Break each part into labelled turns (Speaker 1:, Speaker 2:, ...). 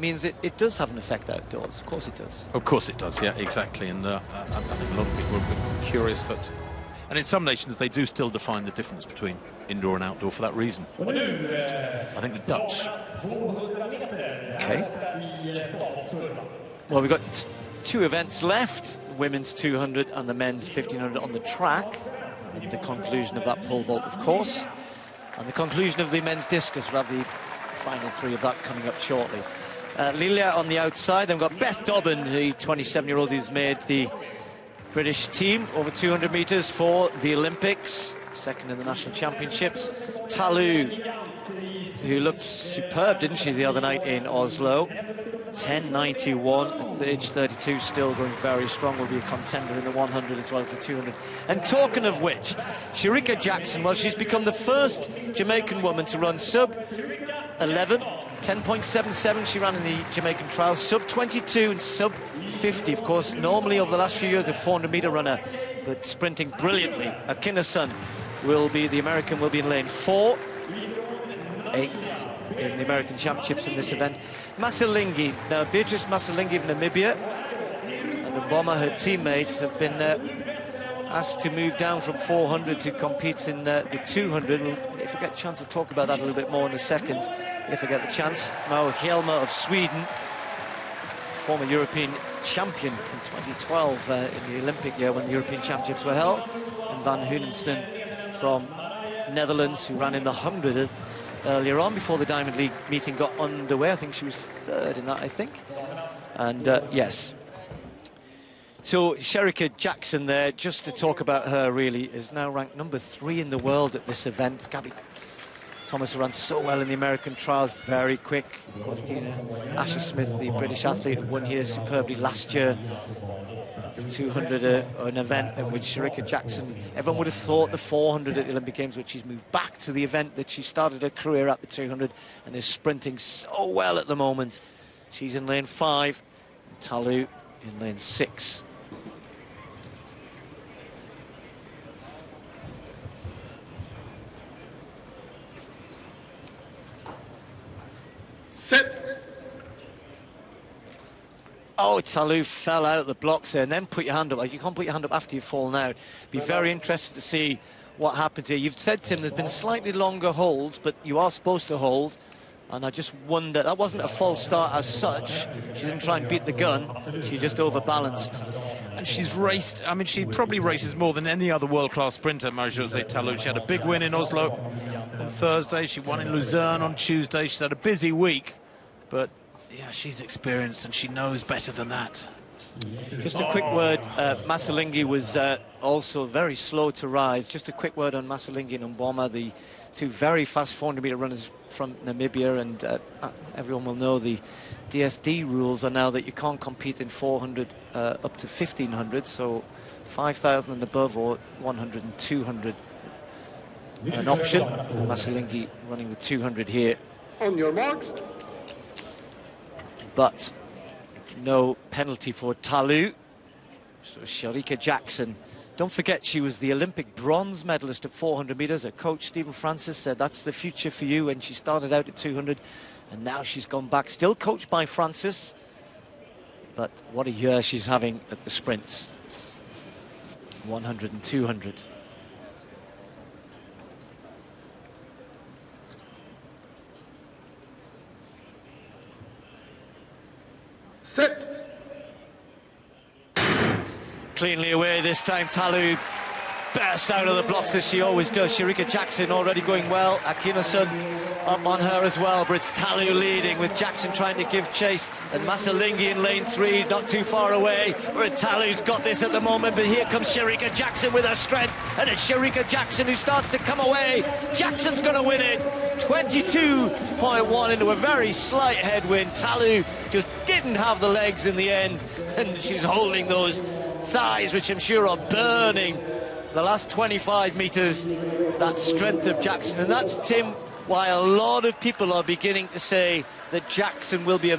Speaker 1: means it does have an effect outdoors. Of course it does.
Speaker 2: Of course it does, yeah, exactly. And I think a lot of people are a bit curious that... And in some nations, they do still define the difference between indoor and outdoor for that reason. I think the Dutch.
Speaker 1: Okay. Well, we've got two events left, women's 200 and the men's 1500 on the track. And the conclusion of that pole vault, of course. And the conclusion of the men's discus. We'll have the final three of that coming up shortly. Lilia on the outside. Then we've got Beth Dobbin, the 27-year-old who's made the British team over 200 metres for the Olympics, second in the national championships. Talu, who looked superb, didn't she, the other night in Oslo. 10.91 at age 32, still going very strong, will be a contender in the 100 as well as the 200. And talking of which, Shericka Jackson, well, she's become the first Jamaican woman to run sub-11, 10.77 she ran in the Jamaican trials, sub-22 and sub-50. Of course, normally over the last few years, a 400-metre runner, but sprinting brilliantly. Akinason will be, the American will be in lane 4, 8th in the American Championships in this event. Masalingi, now Beatrice Masalingi of Namibia and Mboma, her teammates, have been asked to move down from 400 to compete in the 200. If we get a chance to talk about that a little bit more in a second, if I get the chance. Mau Helma of Sweden, former European champion in 2012 in the Olympic year when the European Championships were held, and Van Hunenstijn from Netherlands, who ran in the 100 earlier on before the Diamond League meeting got underway. I think she was third in that, I think. And yes. So Shericka Jackson there, just to talk about her really, is now ranked number 3 in the world at this event. Gabby Thomas ran so well in the American trials, very quick. Of course, Asher Smith, the British athlete, won here superbly last year. The 200, an event in which Shericka Jackson, everyone would have thought the 400 at the Olympic Games, which she's moved back to the event that she started her career at, the 200, and is sprinting so well at the moment. She's in lane 5, Talu in lane 6.
Speaker 3: Set.
Speaker 1: Oh, Talu fell out the blocks there, and then put your hand up. Like, you can't put your hand up after you've fallen out. Be very interested to see what happens here. You've said, Tim, there's been slightly longer holds, but you are supposed to hold. And I just wonder, that wasn't a false start as such. She didn't try and beat the gun. She just overbalanced.
Speaker 2: And she's raced, I mean, she probably races more than any other world-class sprinter, Marije Talu. She had a big win in Oslo on Thursday. She won in Luzern on Tuesday. She's had a busy week, but yeah, she's experienced and she knows better than that.
Speaker 1: Just a quick word, Masalingi was also very slow to rise. Just a quick word on Masalingi and Mboma, the two very fast 400-metre runners from Namibia, and everyone will know the DSD rules are now that you can't compete in 400 up to 1500, so 5,000 and above, or 100 and 200 an option. Masalingi running the 200 here.
Speaker 3: On your marks.
Speaker 1: But no penalty for Talu. So Shericka Jackson, don't forget she was the Olympic bronze medalist at 400 metres. Her coach Stephen Francis said that's the future for you when she started out at 200, and now she's gone back, still coached by Francis, but what a year she's having at the sprints. 100 and 200.
Speaker 3: Set.
Speaker 1: Cleanly away this time. Talu bursts out of the blocks as she always does. Shericka Jackson already going well. Akinason up on her as well, but it's Talu leading, with Jackson trying to give chase, and Masalingi in lane 3, not too far away. But Talu's got this at the moment, but here comes Shericka Jackson with her strength, and it's Shericka Jackson who starts to come away. Jackson's going to win it. 22.1 into a very slight headwind. Talu just didn't have the legs in the end, and she's holding those thighs, which I'm sure are burning. The last 25 metres, that strength of Jackson, and that's, Tim, why a lot of people are beginning to say that Jackson will be a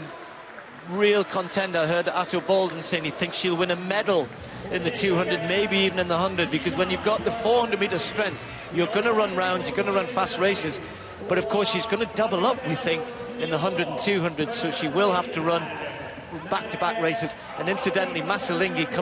Speaker 1: real contender. I heard Atto Bolden saying he thinks she'll win a medal in the 200, maybe even in the 100, because when you've got the 400-metre strength, you're going to run rounds, you're going to run fast races, but of course she's going to double up, we think, in the 100 and 200, so she will have to run back-to-back races. And incidentally, Masalingi